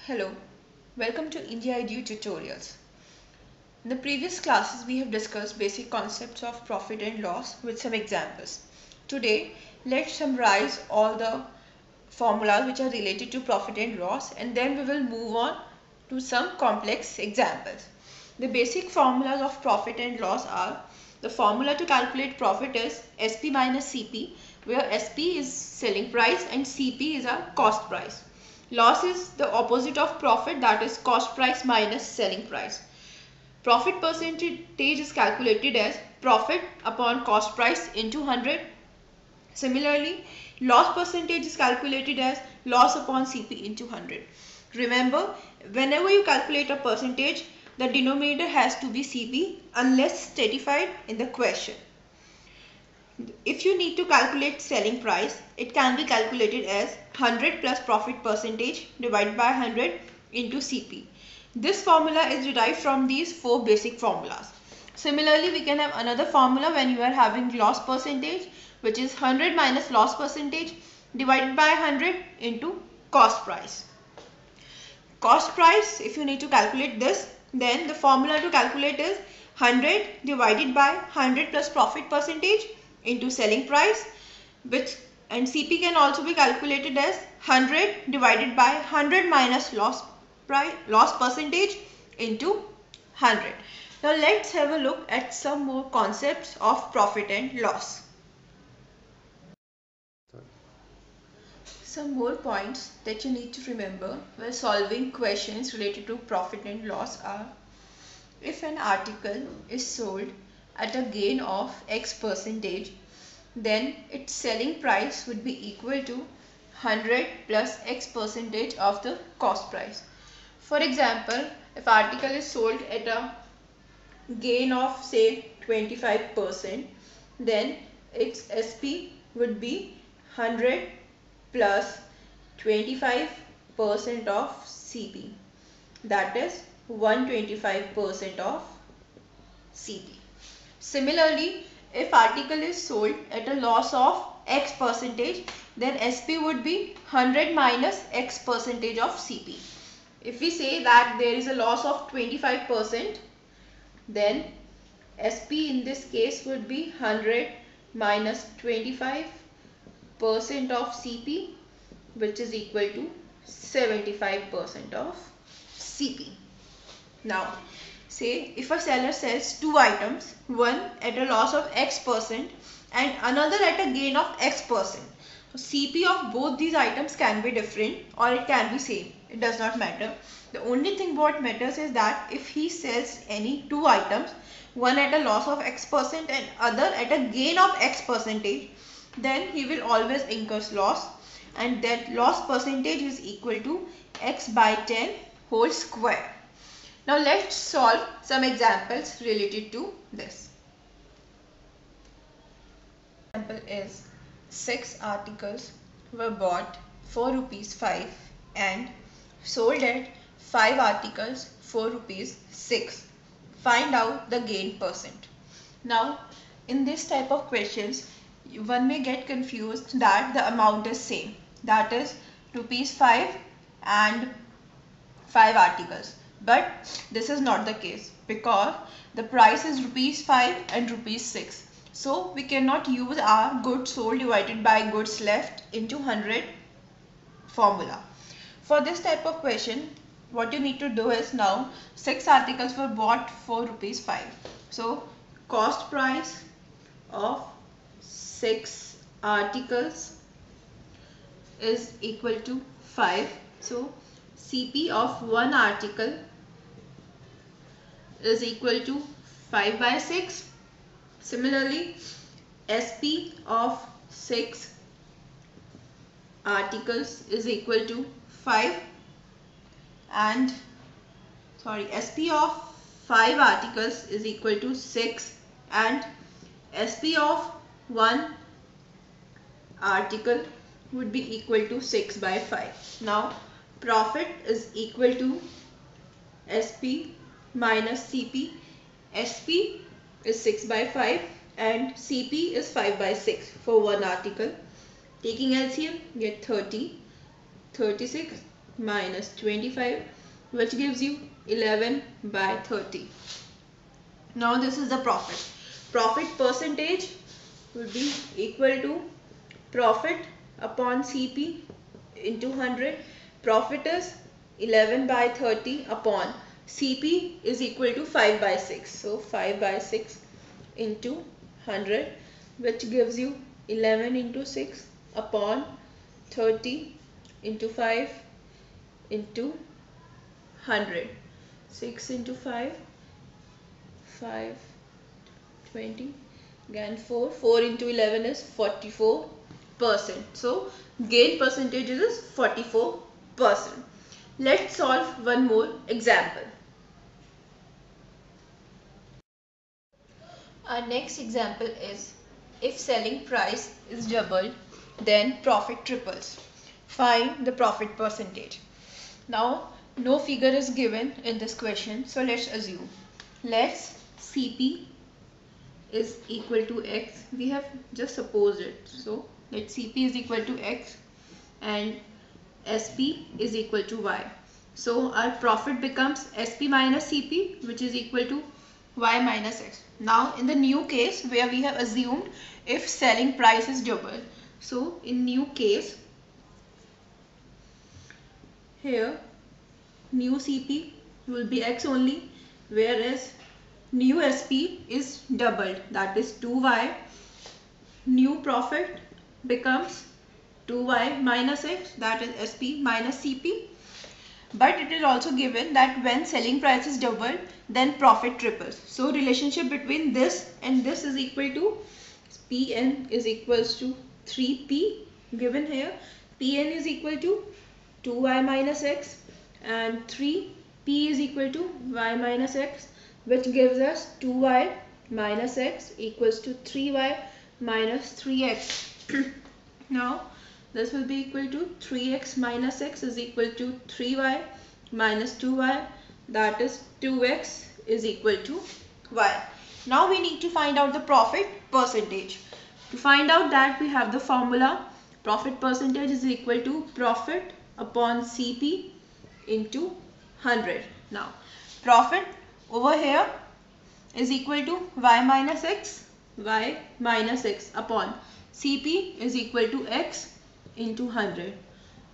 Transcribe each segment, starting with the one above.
Hello, welcome to India Edu Tutorials. In the previous classes, we have discussed basic concepts of profit and loss with some examples. Today, let's summarize all the formulas which are related to profit and loss, and then we will move on to some complex examples. The basic formulas of profit and loss are: the formula to calculate profit is SP minus CP, where SP is selling price and CP is our cost price. Loss is the opposite of profit, that is cost price minus selling price. Profit percentage is calculated as profit upon cost price into 100. Similarly, loss percentage is calculated as loss upon CP into 100. Remember, whenever you calculate a percentage, the denominator has to be CP unless specified in the question. If you need to calculate selling price, it can be calculated as 100 plus profit percentage divided by 100 into CP. This formula is derived from these four basic formulas. Similarly, we can have another formula when you are having loss percentage, which is 100 minus loss percentage divided by 100 into cost price. Cost price, if you need to calculate this, then the formula to calculate is 100 divided by 100 plus profit percentage into selling price, and CP can also be calculated as 100 divided by 100 minus loss percentage into 100. Now let's have a look at some more concepts of profit and loss. Some more points that you need to remember while solving questions related to profit and loss are: if an article is sold at a gain of X percentage, then its selling price would be equal to 100 plus X percentage of the cost price. For example, if article is sold at a gain of say 25%, then its SP would be 100 plus 25% of CP, that is 125% of CP. Similarly, if article is sold at a loss of X percentage, then SP would be 100 minus X percentage of CP. If we say that there is a loss of 25%, then SP in this case would be 100 minus 25% of CP, which is equal to 75% of CP. Now, say if a seller sells two items, one at a loss of X percent and another at a gain of X percent. So CP of both these items can be different or it can be same. It does not matter. The only thing what matters is that if he sells any two items, one at a loss of X percent and other at a gain of X percentage, then he will always incur loss, and that loss percentage is equal to X by 10 whole square. Now let's solve some examples related to this. Example is 6 articles were bought for ₹5 and sold at 5 articles for ₹6. Find out the gain percent. Now in this type of questions, one may get confused that the amount is same, that is ₹5 and 5 articles. But this is not the case because the price is ₹5 and ₹6. So we cannot use our goods sold divided by goods left into 100 formula. For this type of question, what you need to do is, now 6 articles were bought for ₹5. So cost price of 6 articles is equal to 5. So CP of one article is equal to 5 by 6. Similarly, SP of 6 articles is equal to 5 and SP of 5 articles is equal to 6 and SP of one article would be equal to 6 by 5. Now profit is equal to SP minus CP. SP is 6 by 5 and CP is 5 by 6 for one article. Taking LCM, get 30, 36 minus 25, which gives you 11 by 30. Now this is the profit. Profit percentage will be equal to profit upon CP into 100. Profit is 11 by 30 upon CP is equal to 5 by 6. So 5 by 6 into 100, which gives you 11 into 6 upon 30 into 5 into 100. 6 into 5, 5, 20, again 4 into 11 is 44%. So gain percentage is 44%. Let's solve one more example. Our next example is, if selling price is doubled, then profit triples. Find the profit percentage. Now no figure is given in this question, so let's assume. Let's CP is equal to X. We have just supposed it. So let CP is equal to X and SP is equal to Y. So our profit becomes SP minus CP, which is equal to Y minus X. Now in the new case where we have assumed if selling price is double. So in new case, here new CP will be X only, whereas new SP is doubled, that is 2Y. New profit becomes 2Y minus X, that is SP minus CP. But it is also given that when selling price is doubled, then profit triples. So relationship between this and this is equal to Pn is equals to 3P given here. Pn is equal to 2Y minus X and 3P is equal to Y minus X, which gives us 2Y minus X equals to 3Y minus 3X. Now this will be equal to 3X minus X is equal to 3Y minus 2Y, that is 2X is equal to Y. Now we need to find out the profit percentage. To find out that, we have the formula. Profit percentage is equal to profit upon CP into 100. Now profit over here is equal to Y minus X upon CP is equal to X into 100.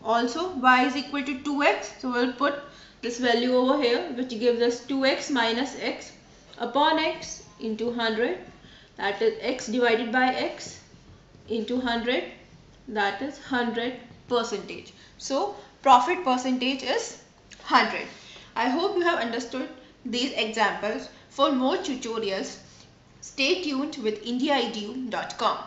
Also Y is equal to 2X, so we'll put this value over here, which gives us 2X minus X upon X into 100, that is X divided by X into 100, that is 100%. So profit percentage is 100. I hope you have understood these examples. For more tutorials, stay tuned with indiaedu.com.